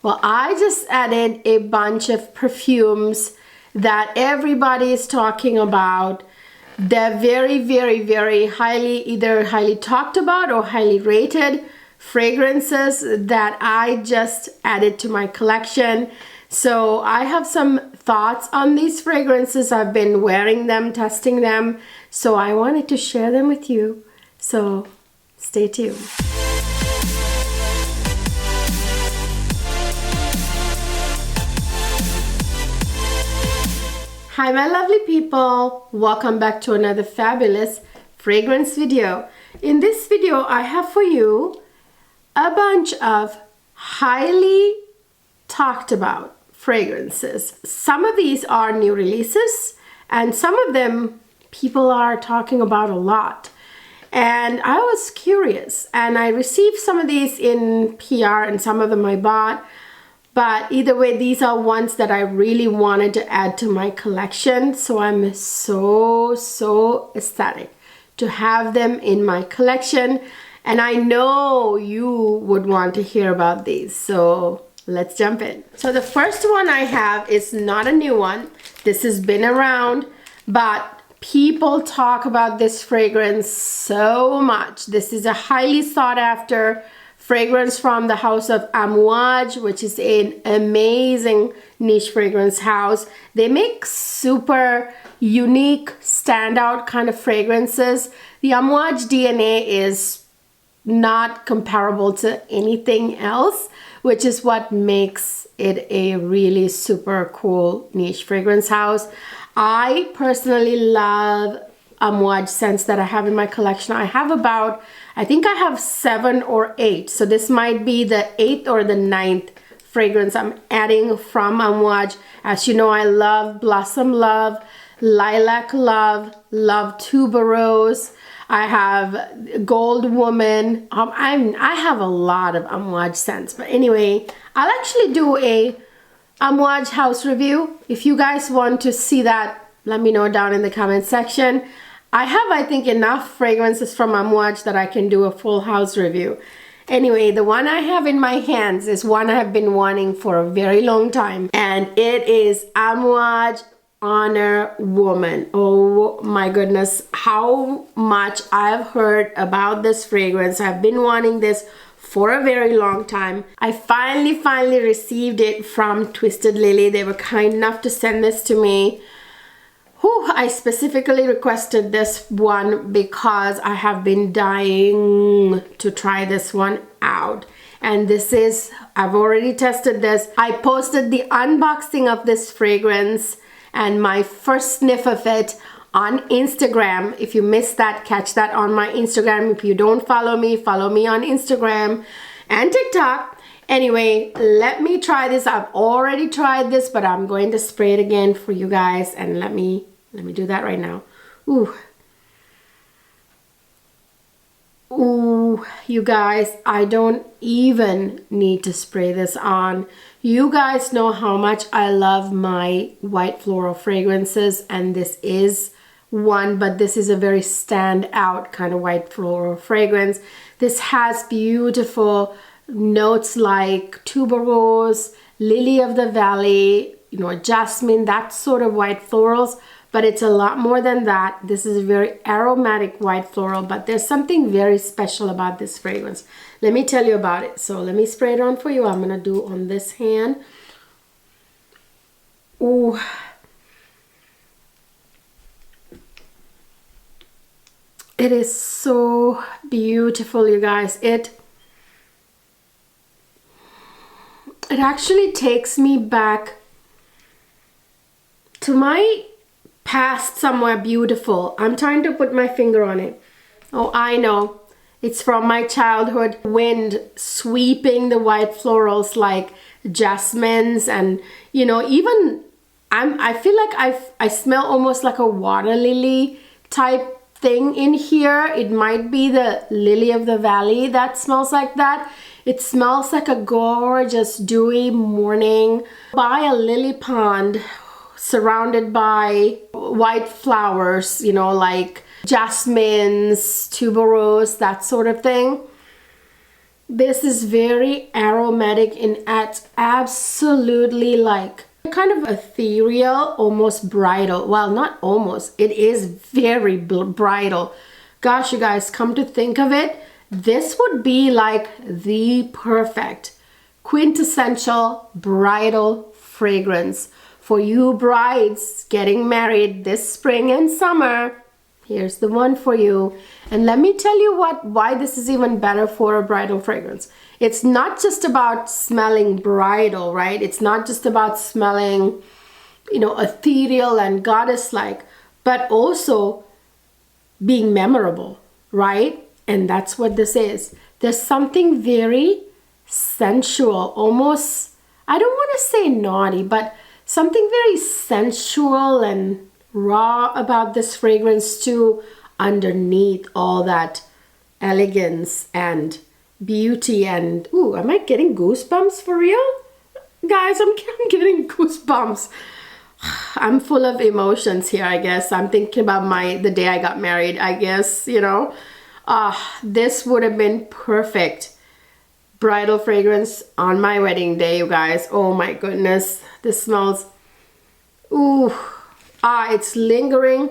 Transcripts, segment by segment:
Well, I just added a bunch of perfumes that everybody is talking about. They're very, very, very either highly talked about or highly rated fragrances that I just added to my collection. So I have some thoughts on these fragrances. I've been wearing them, testing them, so I wanted to share them with you. So stay tuned. Hi my lovely people, welcome back to another fabulous fragrance video. In this video I have for you a bunch of highly talked about fragrances. Some of these are new releases and some of them people are talking about a lot. And I was curious and I received some of these in PR and some of them I bought. But either way, these are ones that I really wanted to add to my collection. So I'm so ecstatic to have them in my collection. And I know you would want to hear about these. So let's jump in. So the first one I have is not a new one. This has been around, but people talk about this fragrance so much. This is a highly sought after fragrance from the house of Mula Rouge, which is an amazing niche fragrance house. They make super unique, standout kind of fragrances. The Mula Rouge DNA is not comparable to anything else, which is what makes it a really super cool niche fragrance house. I personally love Mula Rouge scents that I have in my collection. I have about, I think I have 7 or 8. So this might be the 8th or the 9th fragrance I'm adding from Mula Rouge. As you know, I love Blossom Love, Lilac Love, Love Tuberose. I have Gold Woman. I have a lot of Mula Rouge scents. But anyway, I'll actually do a Mula Rouge house review. If you guys want to see that, let me know down in the comment section. I have, I think, enough fragrances from Mula Rouge that I can do a full house review. Anyway, the one I have in my hands is one I have been wanting for a very long time. And it is Mula Rouge Honor Woman. Oh my goodness, how much I've heard about this fragrance. I've been wanting this for a very long time. I finally received it from Twisted Lily. They were kind enough to send this to me. I specifically requested this one because I have been dying to try this one out. And this is, I've already tested this. I posted the unboxing of this fragrance and my first sniff of it on Instagram. If you missed that, catch that on my Instagram. If you don't follow me on Instagram and TikTok. Anyway, let me try this. I've already tried this, but I'm going to spray it again for you guys. And let me do that right now. Ooh, you guys, I don't even need to spray this on. You guys know how much I love my white floral fragrances, and this is one, but this is a very standout kind of white floral fragrance. This has beautiful notes like tuberose, lily of the valley, you know, jasmine, that sort of white florals, but it's a lot more than that. This is a very aromatic white floral, but there's something very special about this fragrance. Let me tell you about it. So let me spray it on for you. I'm gonna do on this hand. Ooh. It is so beautiful, you guys. It actually takes me back to my past somewhere beautiful. I'm trying to put my finger on it. Oh, I know. It's from my childhood. Wind sweeping the white florals like jasmines, and you know, even I feel like I smell almost like a water lily type thing in here. It might be the lily of the valley that smells like that. It smells like a gorgeous dewy morning by a lily pond surrounded by white flowers, you know, like jasmines, tuberose, that sort of thing. This is very aromatic and it's absolutely like kind of ethereal, almost bridal. Well, not almost, it is very bridal. Gosh, you guys, come to think of it, this would be like the perfect quintessential bridal fragrance for you brides getting married this spring and summer. Here's the one for you. And let me tell you why this is even better for a bridal fragrance. It's not just about smelling bridal, right? It's not just about smelling, you know, ethereal and goddess-like, but also being memorable, right? And that's what this is. There's something very sensual, almost, I don't want to say naughty, but something very sensual and raw about this fragrance too, underneath all that elegance and beauty. And ooh, am I getting goosebumps for real? Guys, I'm getting goosebumps. I'm full of emotions here, I guess. I'm thinking about the day I got married, I guess, you know. This would have been perfect bridal fragrance on my wedding day, you guys. Oh my goodness, this smells, ooh. It's lingering.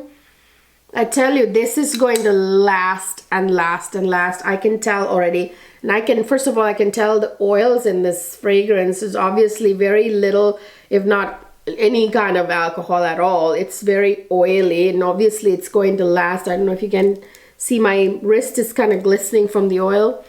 I tell you, this is going to last and last and last. I can tell already. And first of all, I can tell the oils in this fragrance is obviously very little, if not any kind of alcohol at all. It's very oily and obviously it's going to last. I don't know if you can see, my wrist is kind of glistening from the oil.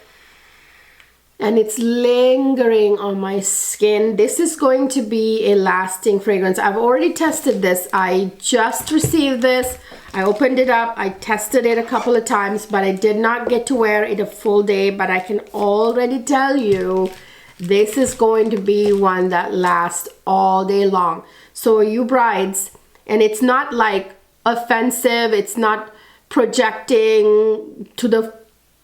And it's lingering on my skin. This is going to be a lasting fragrance. I've already tested this. I just received this. I opened it up. I tested it a couple of times, but I did not get to wear it a full day. But I can already tell you, this is going to be one that lasts all day long. So you brides, and it's not like offensive. It's not projecting to the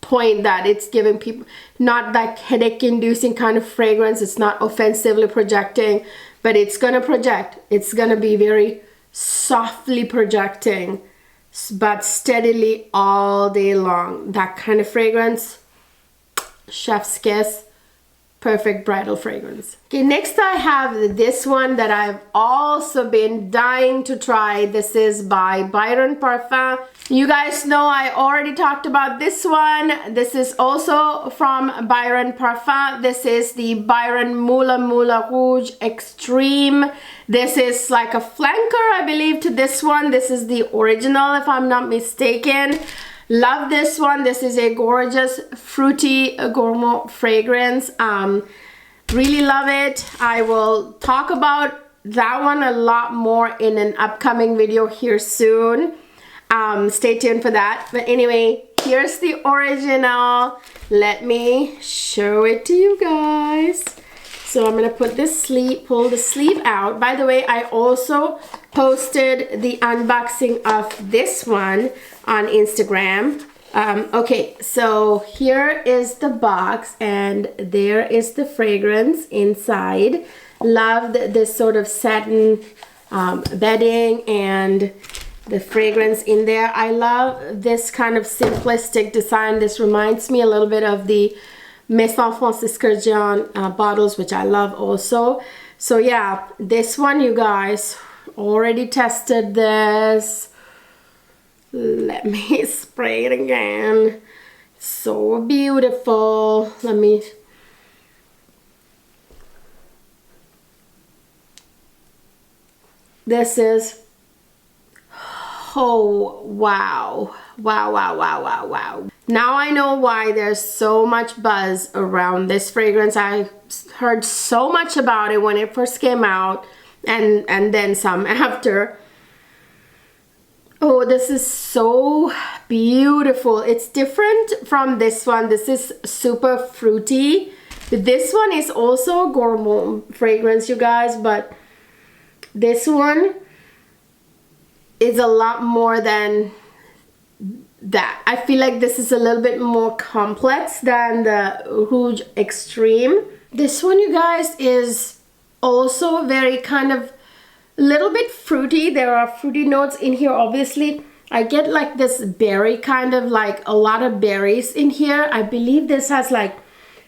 point that it's giving people, not that headache inducing kind of fragrance. It's not offensively projecting, but it's gonna project. It's gonna be very softly projecting, but steadily all day long. That kind of fragrance, chef's kiss, perfect bridal fragrance. Okay, next I have this one that I've also been dying to try. This is by Byron Parfum. You guys know I already talked about this one. This is also from Byron Parfum. This is the Byron Mula Rouge Extreme. This is like a flanker, I believe, to this one. This is the original, if I'm not mistaken. Love this one. This is a gorgeous fruity gourmand fragrance. Really love it. I will talk about that one a lot more in an upcoming video here soon. Stay tuned for that. But anyway, here's the original. Let me show it to you guys. So I'm gonna put this pull the sleeve out. By the way, I also posted the unboxing of this one on Instagram. Okay, so here is the box and there is the fragrance inside. Loved this sort of satin bedding and the fragrance in there. I love this kind of simplistic design. This reminds me a little bit of the Maison Francis Kurkdjian bottles, which I love also. So yeah, this one, you guys, already tested this. Let me spray it again. So beautiful. Let me... This is... Oh, wow. Wow, wow, wow, wow, wow. Now I know why there's so much buzz around this fragrance. I heard so much about it when it first came out and then some after. Oh, this is so beautiful. It's different from this one. This is super fruity. This one is also a gourmand fragrance, you guys, but this one is a lot more than that. I feel like this is a little bit more complex than the Rouge Extreme. This one, you guys, is also very kind of a little bit fruity. There are fruity notes in here, obviously. I get like this berry kind of, like a lot of berries in here. I believe this has like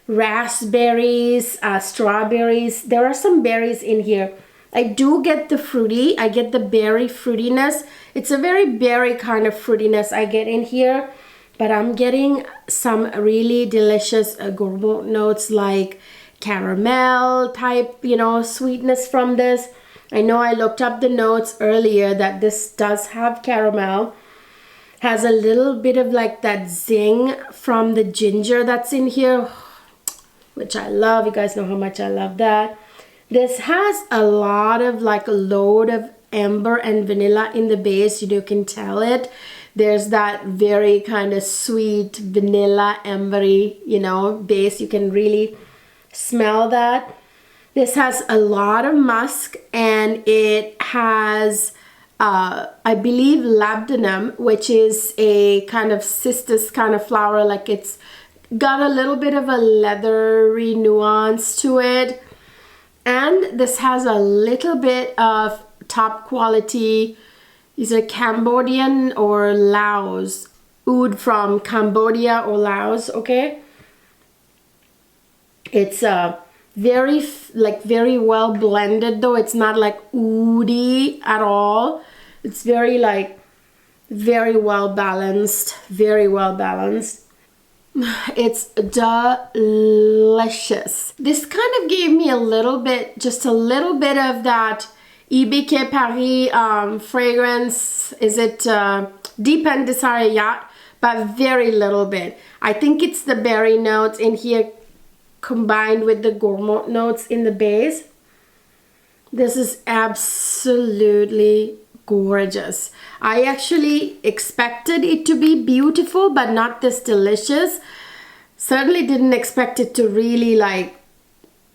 raspberries, strawberries. There are some berries in here. I do get the fruity. I get the berry fruitiness. It's a very berry kind of fruitiness I get in here. But I'm getting some really delicious gourmand notes like caramel type, you know, sweetness from this. I know I looked up the notes earlier that this does have caramel. Has a little bit of like that zing from the ginger that's in here, which I love. You guys know how much I love that. This has a lot of like a load of amber and vanilla in the base. You can tell it. There's that very kind of sweet vanilla ambery, you know, base. You can really smell that. This has a lot of musk, and it has I believe labdanum, which is a kind of cistus kind of flower. Like it's got a little bit of a leathery nuance to it. And this has a little bit of top quality, is it Cambodian or Laos? Oud from Cambodia or Laos, okay? It's very well blended though. It's not like oody at all. It's very like very well balanced, very well balanced. It's delicious. This kind of gave me a little bit, just a little bit of that IBK Paris fragrance. Is it Deep and Desire Yacht? But very little bit. I think it's the berry notes in here combined with the gourmand notes in the base. This is absolutely gorgeous. I actually expected it to be beautiful, but not this delicious. Certainly didn't expect it to really like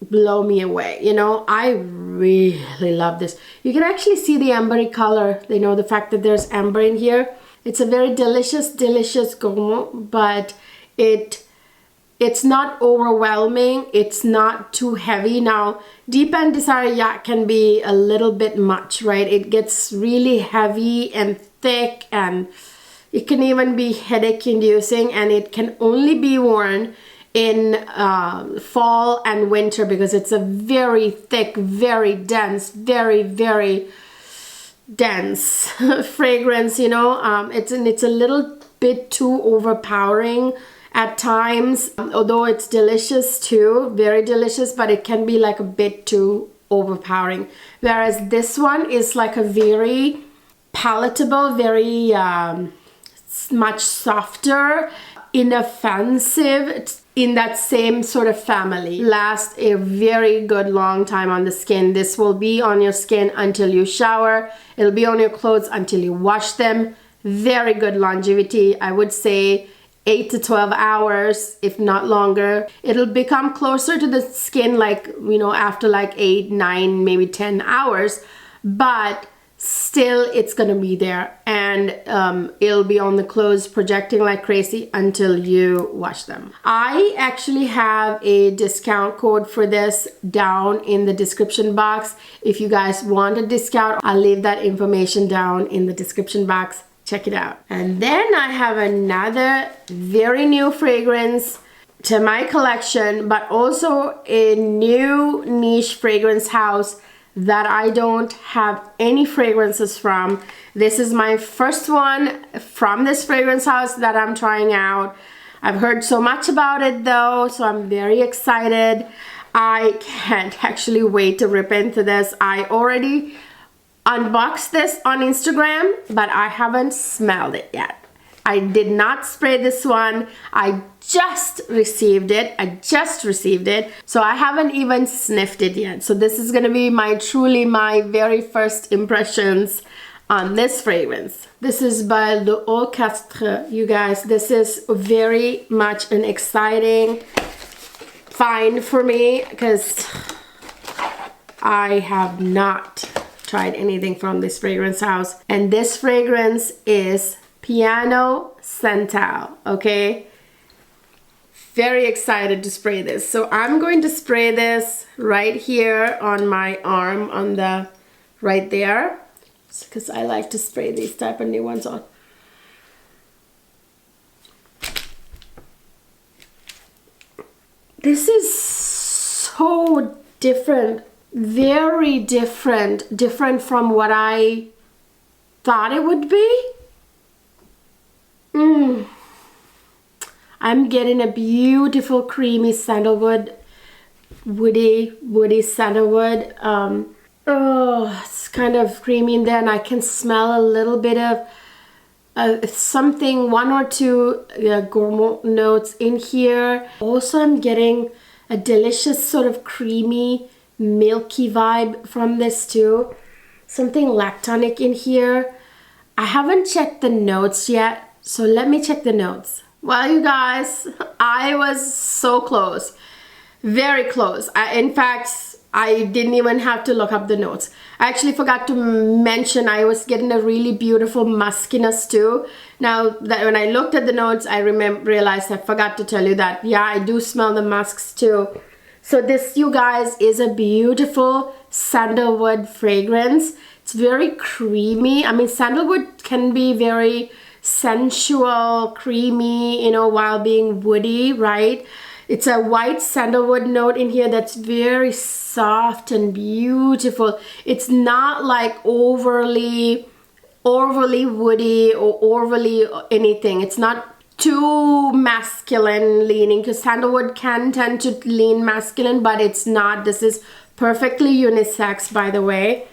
blow me away. You know, I really love this. You can actually see the ambery color. You know, the fact that there's amber in here. It's a very delicious gourmand, but it's not overwhelming. It's not too heavy. Now, Deep and Desire Yacht can be a little bit much, right? It gets really heavy and thick, and it can even be headache inducing, and it can only be worn in fall and winter because it's a very thick, very dense, very dense fragrance, you know. It's a little bit too overpowering at times, although it's delicious too, very delicious, but it can be like a bit too overpowering. Whereas this one is like a very palatable, very much softer, inoffensive, in that same sort of family. Lasts a very good long time on the skin. This will be on your skin until you shower. It'll be on your clothes until you wash them. Very good longevity. I would say 8 to 12 hours, if not longer. It'll become closer to the skin, like, you know, after like 8, 9, maybe 10 hours, but still it's gonna be there, and it'll be on the clothes projecting like crazy until you wash them. I actually have a discount code for this down in the description box. If you guys want a discount, I'll leave that information down in the description box. Check it out. And then I have another very new fragrance to my collection, but also a new niche fragrance house that I don't have any fragrances from. This is my first one from this fragrance house that I'm trying out. I've heard so much about it though, so I'm very excited. I can't actually wait to rip into this. I already unboxed this on Instagram, but I haven't smelled it yet. I did not spray this one. I just received it. So I haven't even sniffed it yet. So this is gonna be truly my very first impressions on this fragrance. This is by L'Orchestre, you guys. This is very much an exciting find for me because I have not tried anything from this fragrance house. And this fragrance is Piano Santal, okay? Very excited to spray this. So I'm going to spray this right here on my arm, on the right there, because I like to spray these type of new ones on. This is so different, very different from what I thought it would be. I'm getting a beautiful creamy sandalwood, woody sandalwood. Oh, it's kind of creamy in there, and I can smell a little bit of something, one or two gourmet notes in here. Also, I'm getting a delicious sort of creamy, milky vibe from this too. Something lactonic in here. I haven't checked the notes yet, so let me check the notes. Well, you guys, I was so close, very close. In fact, I didn't even have to look up the notes. I actually forgot to mention I was getting a really beautiful muskiness too. Now that when I looked at the notes, I realized I forgot to tell you that. Yeah, I do smell the musks too. So this, you guys, is a beautiful sandalwood fragrance. It's very creamy. I mean, sandalwood can be very sensual, creamy, you know, while being woody, right? It's a white sandalwood note in here that's very soft and beautiful. It's not like overly woody or overly anything. It's not too masculine leaning, because sandalwood can tend to lean masculine, but it's not. This is perfectly unisex, by the way.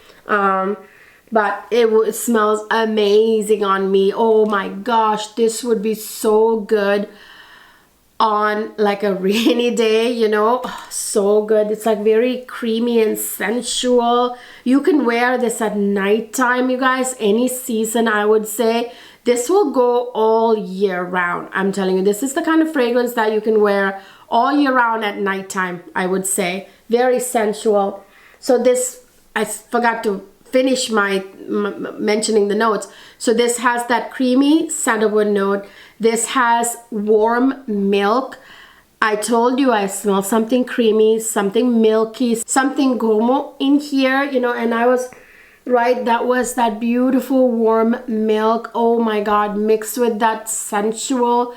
But it smells amazing on me. Oh my gosh, this would be so good on like a rainy day, you know. Oh, so good. It's like very creamy and sensual. You can wear this at nighttime, you guys, any season, I would say. This will go all year round. I'm telling you, this is the kind of fragrance that you can wear all year round at nighttime, I would say. Very sensual. So this, I forgot to finish my mentioning the notes. So this has that creamy sandalwood note. This has warm milk. I told you I smell something creamy, something milky, something gourmet in here, you know, and I was right. That was that beautiful warm milk. Oh my God, mixed with that sensual,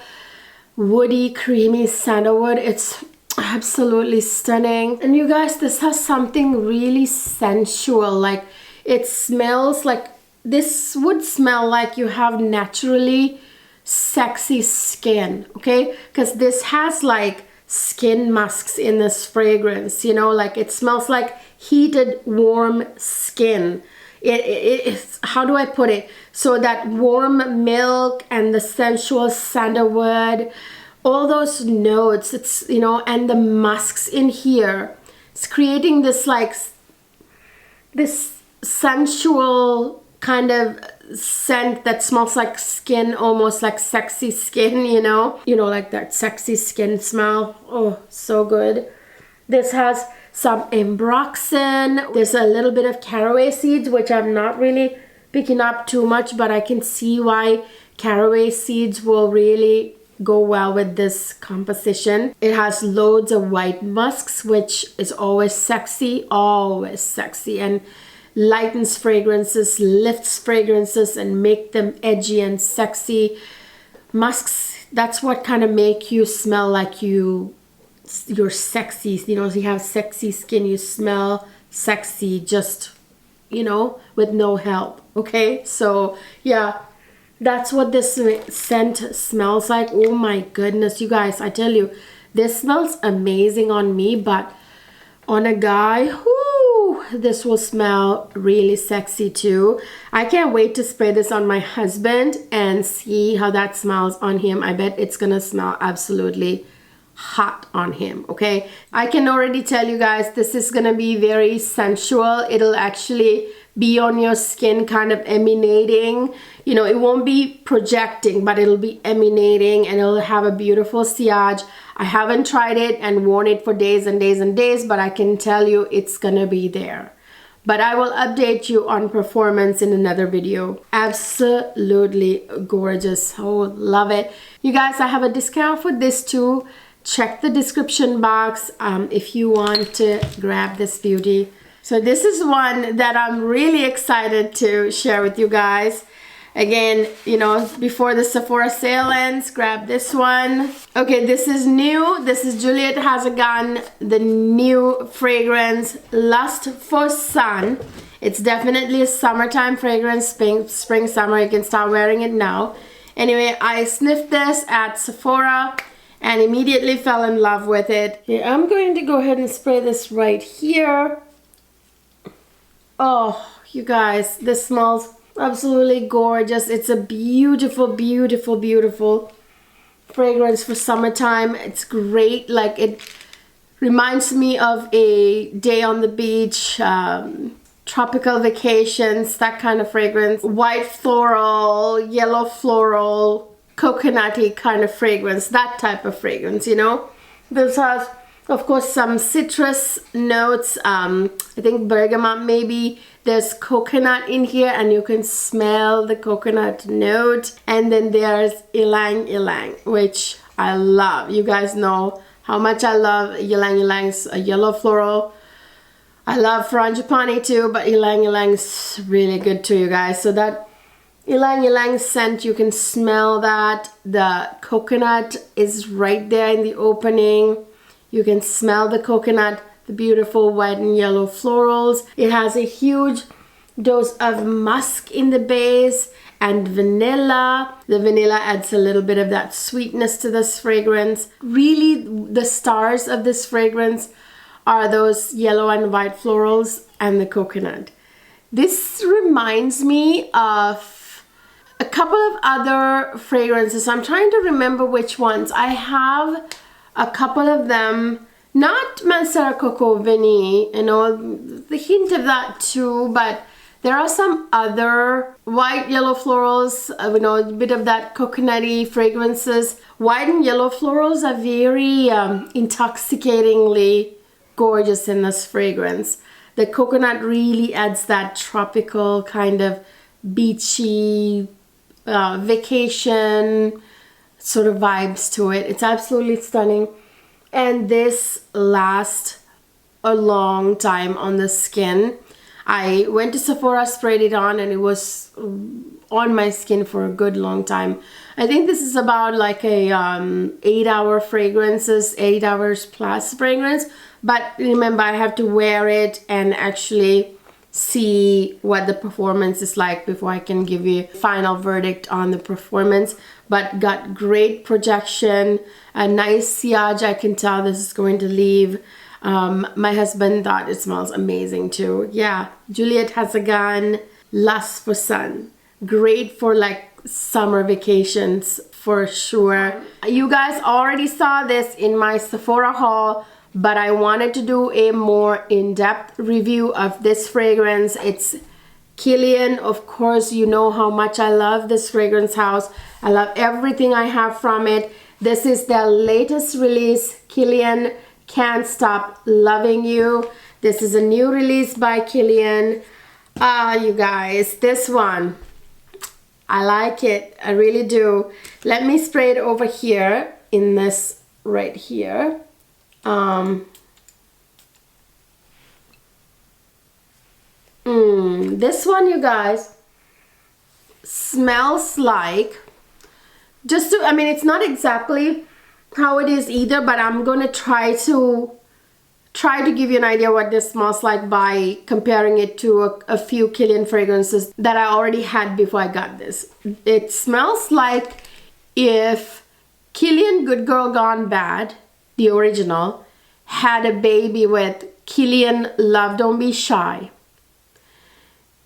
woody, creamy sandalwood. It's absolutely stunning. And you guys, this has something really sensual. Like, it smells like, this would smell like you have naturally sexy skin, okay? Because this has like skin musks in this fragrance, you know, like it smells like heated, warm skin. It's, how do I put it? So that warm milk and the sensual sandalwood, all those notes, it's, you know, and the musks in here, it's creating this like, this sensual kind of scent that smells like skin, almost like sexy skin, you know, like that sexy skin smell. Oh, so good. This has some ambroxan. There's a little bit of caraway seeds, which I'm not really picking up too much, but I can see why caraway seeds will really go well with this composition. It has loads of white musks, which is always sexy, and lightens fragrances, lifts fragrances, and make them edgy and sexy. Musks, that's what kind of make you smell like you're sexy. You know, if you have sexy skin, you smell sexy just, you know, with no help. Okay, so yeah, that's what this scent smells like. Oh my goodness, you guys, I tell you, this smells amazing on me, but on a guy, whoo, this will smell really sexy too. I can't wait to spray this on my husband and see how that smells on him. I bet it's gonna smell absolutely hot on him, okay? I can already tell you guys, this is gonna be very sensual. It'll actually be on your skin, kind of emanating, you know, it won't be projecting, but it'll be emanating, and it'll have a beautiful sillage. I haven't tried it and worn it for days and days and days, but I can tell you it's gonna be there. But I will update you on performance in another video. Absolutely gorgeous. Oh, love it. You guys, I have a discount for this too. Check the description box if you want to grab this beauty. So this is one that I'm really excited to share with you guys. Again, you know, before the Sephora sale ends, grab this one. Okay, this is new. This is Juliet Has a Gun, the new fragrance, Lust for Sun. It's definitely a summertime fragrance, spring, summer. You can start wearing it now. Anyway, I sniffed this at Sephora and immediately fell in love with it. Here, I'm going to go ahead and spray this right here. Oh, you guys, this smells absolutely gorgeous. It's a beautiful, beautiful, beautiful fragrance for summertime. It's great. Like, it reminds me of a day on the beach, tropical vacations, that kind of fragrance. White floral, yellow floral, coconutty kind of fragrance, that type of fragrance, you know. This has, of course, some citrus notes. I think bergamot maybe. There's coconut in here and you can smell the coconut note. And then there's ylang ylang, which I love. You guys know how much I love ylang ylang. It's a yellow floral. I love frangipani too, but ylang ylang is really good too, you guys. So that ylang ylang scent, you can smell that. The coconut is right there in the opening. You can smell the coconut, the beautiful white and yellow florals. It has a huge dose of musk in the base and vanilla. The vanilla adds a little bit of that sweetness to this fragrance. Really, the stars of this fragrance are those yellow and white florals and the coconut. This reminds me of a couple of other fragrances. I'm trying to remember which ones. I have a couple of them, not Mancera Coco Vanille, you know, the hint of that too, but there are some other white yellow florals, you know, a bit of that coconutty fragrances. White and yellow florals are very intoxicatingly gorgeous in this fragrance. The coconut really adds that tropical kind of beachy vacation sort of vibes to it. It's absolutely stunning. And this lasts a long time on the skin. I went to Sephora, sprayed it on, and it was on my skin for a good long time. I think this is about like a 8-hour fragrances, 8 hours plus fragrance. But remember, I have to wear it and actually see what the performance is like before I can give you a final verdict on the performance. But got great projection, a nice sillage. I can tell this is going to leave. My husband thought it smells amazing too. Yeah, Juliet Has a Gun, Lust for Sun. Great for like summer vacations for sure. You guys already saw this in my Sephora haul, but I wanted to do a more in-depth review of this fragrance. It's Killian. Of course, you know how much I love this fragrance house. I love everything I have from it. This is their latest release, Killian Can't Stop Loving You. This is a new release by Killian. You guys, this one, I like it. I really do. Let me spray it over here in this right here. This one, you guys, smells like, I mean, it's not exactly how it is either, but I'm gonna try to give you an idea what this smells like by comparing it to a few Killian fragrances that I already had before I got this. It smells like if Killian Good Girl Gone Bad, the original, had a baby with Killian Love Don't Be Shy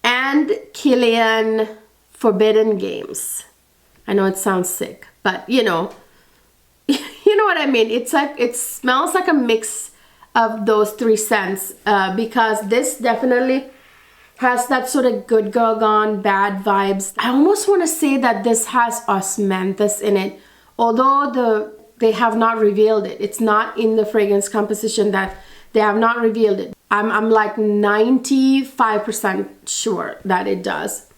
and Killian Forbidden Games. I know it sounds sick, but you know what I mean. It's like, it smells like a mix of those three scents, because this definitely has that sort of Good Girl Gone Bad vibes. I almost want to say that this has osmanthus in it, although they have not revealed it. It's not in the fragrance composition, that they have not revealed it. I'm like 95% sure that it does.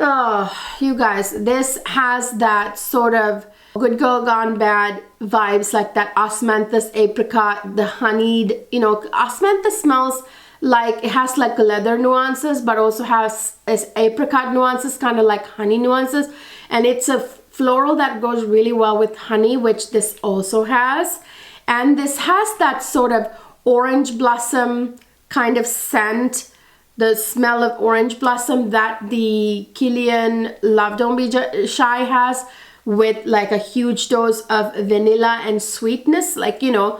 Oh, you guys, this has that sort of Good Girl Gone Bad vibes, like that osmanthus apricot, the honeyed, you know, osmanthus smells like, it has like leather nuances, but also has apricot nuances, kind of like honey nuances. And it's a floral that goes really well with honey, which this also has. And this has that sort of orange blossom kind of scent, the smell of orange blossom that the Killian Love Don't Be Shy has, with like a huge dose of vanilla and sweetness. Like, you know,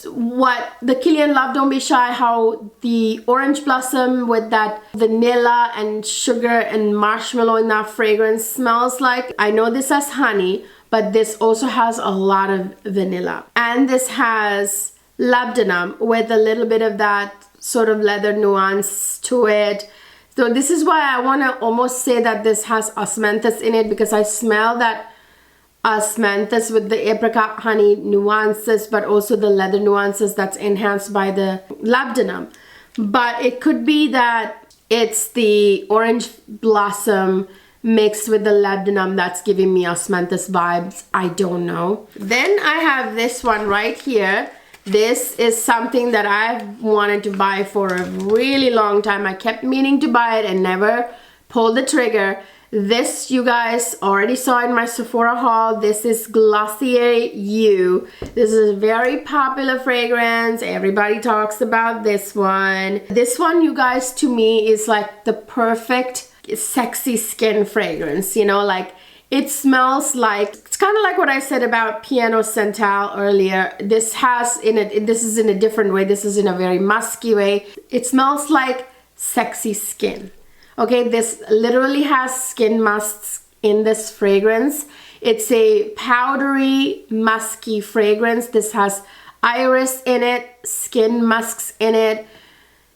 what the Killian Love Don't Be Shy, how the orange blossom with that vanilla and sugar and marshmallow in that fragrance smells like. I know this has honey, but this also has a lot of vanilla. And this has labdanum with a little bit of that sort of leather nuance to it. So this is why I want to almost say that this has osmanthus in it, because I smell that osmanthus with the apricot honey nuances, but also the leather nuances that's enhanced by the labdanum. But it could be that it's the orange blossom mixed with the labdanum that's giving me osmanthus vibes. I don't know. Then I have this one right here. This is something that I've wanted to buy for a really long time. I kept meaning to buy it and never pulled the trigger. This you guys already saw in my Sephora haul. This is Glossier You. This is a very popular fragrance. Everybody talks about this one. This one, you guys, to me is like the perfect sexy skin fragrance. You know, like, it smells like, it's kind of like what I said about Piano Santal earlier. This has in it, this is in a different way. This is in a very musky way. It smells like sexy skin. Okay, this literally has skin musks in this fragrance. It's a powdery, musky fragrance. This has iris in it, skin musks in it.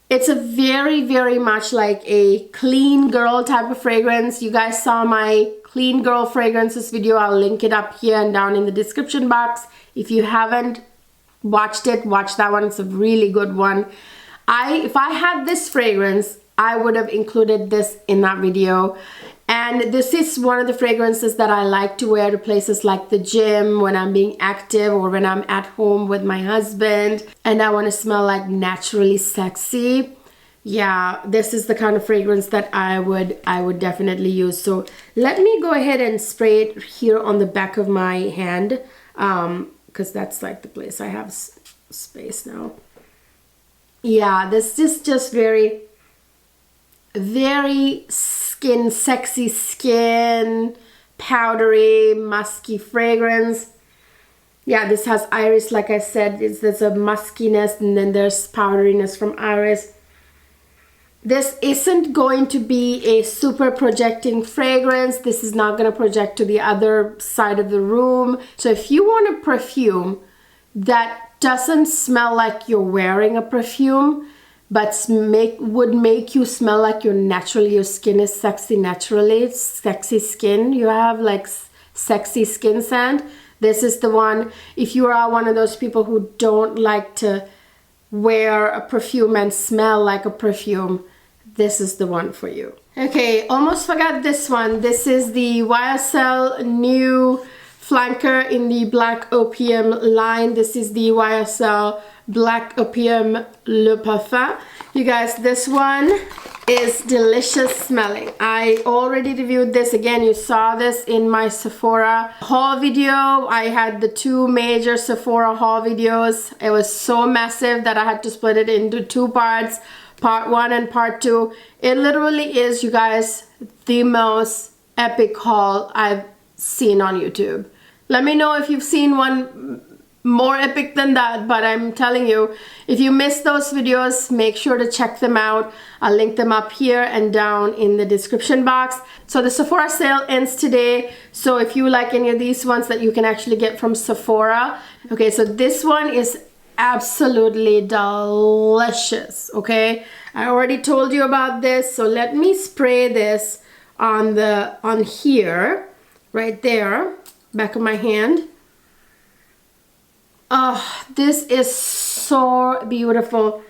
It's a very, very much like a clean girl type of fragrance. You guys saw my clean girl fragrances video. I'll link it up here and down in the description box. If you haven't watched it, watch that one. It's a really good one. If I had this fragrance, I would have included this in that video. And this is one of the fragrances that I like to wear to places like the gym, when I'm being active, or when I'm at home with my husband and I want to smell like naturally sexy. Yeah, this is the kind of fragrance that I would definitely use. So let me go ahead and spray it here on the back of my hand, because that's like the place I have space now. Yeah, this is just very, very sexy skin, powdery, musky fragrance. Yeah, this has iris, like I said. There's a muskiness, and then there's powderiness from iris. This isn't going to be a super projecting fragrance. This is not going to project to the other side of the room. So if you want a perfume that doesn't smell like you're wearing a perfume, but would make you smell like your skin is sexy naturally, sexy skin, you have like sexy skin scent, this is the one. If you are one of those people who don't like to wear a perfume and smell like a perfume, this is the one for you. Okay, almost forgot this one. This is the YSL new flanker in the Black Opium line. This is the YSL Black Opium Le Parfum. You guys, this one is delicious smelling. I already reviewed this. Again, you saw this in my Sephora haul video. I had the two major Sephora haul videos. It was so massive that I had to split it into two parts, part 1 and part 2. It literally is, you guys, the most epic haul I've seen on YouTube. Let me know if you've seen one more epic than that, but I'm telling you, if you missed those videos, make sure to check them out. I'll link them up here and down in the description box. So the Sephora sale ends today, so if you like any of these ones that you can actually get from Sephora. Okay, so this one is absolutely delicious. Okay, I already told you about this, so let me spray this on here, right there, back of my hand. Oh, this is so beautiful.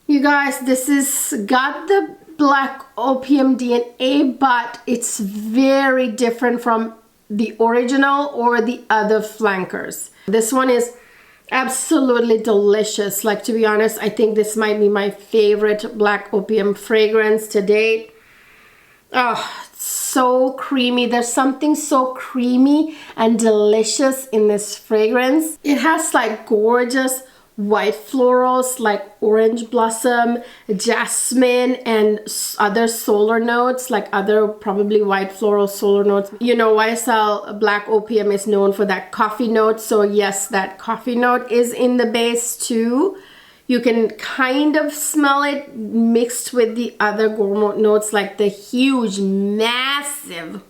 You guys, this is got the Black Opium DNA, but it's very different from the original or the other flankers. This one is Absolutely delicious. Like, to be honest, I think this might be my favorite Black Opium fragrance to date. Oh, so creamy. There's something so creamy and delicious in this fragrance. It has like gorgeous white florals like orange blossom, jasmine, and other solar notes, like other probably white floral solar notes. You know, YSL Black Opium is known for that coffee note. So yes, that coffee note is in the base too. You can kind of smell it mixed with the other gourmand notes, like the huge, massive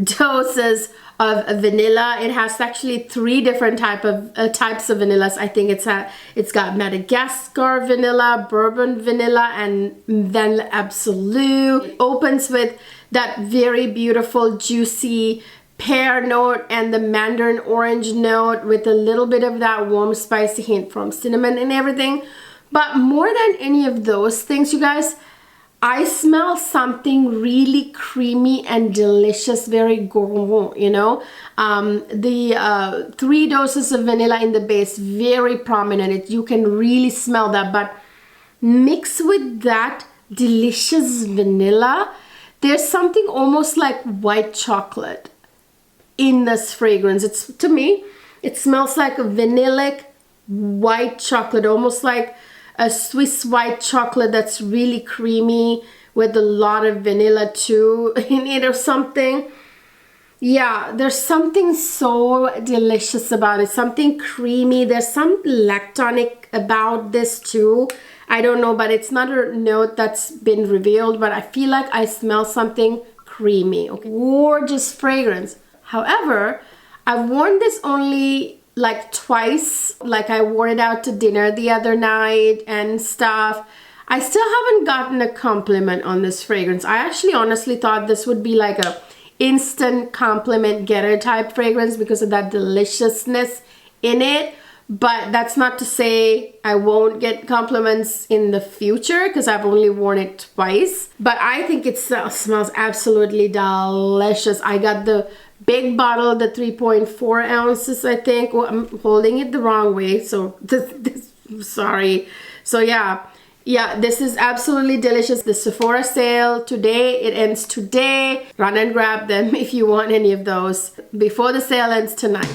doses of vanilla. It has actually 3 different types of vanillas. I think it's got Madagascar vanilla, bourbon vanilla, and vanilla absolute. It opens with that very beautiful, juicy pear note and the mandarin orange note with a little bit of that warm, spicy hint from cinnamon and everything. But more than any of those things, you guys, I smell something really creamy and delicious, very gourmand, you know. The 3 doses of vanilla in the base, very prominent. You can really smell that, but mixed with that delicious vanilla, there's something almost like white chocolate in this fragrance. It's, to me, it smells like a vanillic white chocolate, almost like a Swiss white chocolate that's really creamy with a lot of vanilla too in it or something. Yeah, there's something so delicious about it, something creamy. There's some lactonic about this too. I don't know, but it's not a note that's been revealed, but I feel like I smell something creamy. Okay, gorgeous fragrance. However, I've worn this only like twice. Like, I wore it out to dinner the other night and stuff. I still haven't gotten a compliment on this fragrance. I actually honestly thought this would be like a instant compliment getter type fragrance because of that deliciousness in it. But that's not to say I won't get compliments in the future, because I've only worn it twice. But I think it smells absolutely delicious. I got the big bottle, the 3.4 ounces, I think. Oh, I'm holding it the wrong way, so sorry. So yeah, this is absolutely delicious. The Sephora sale today, it ends today. Run and grab them if you want any of those before the sale ends tonight.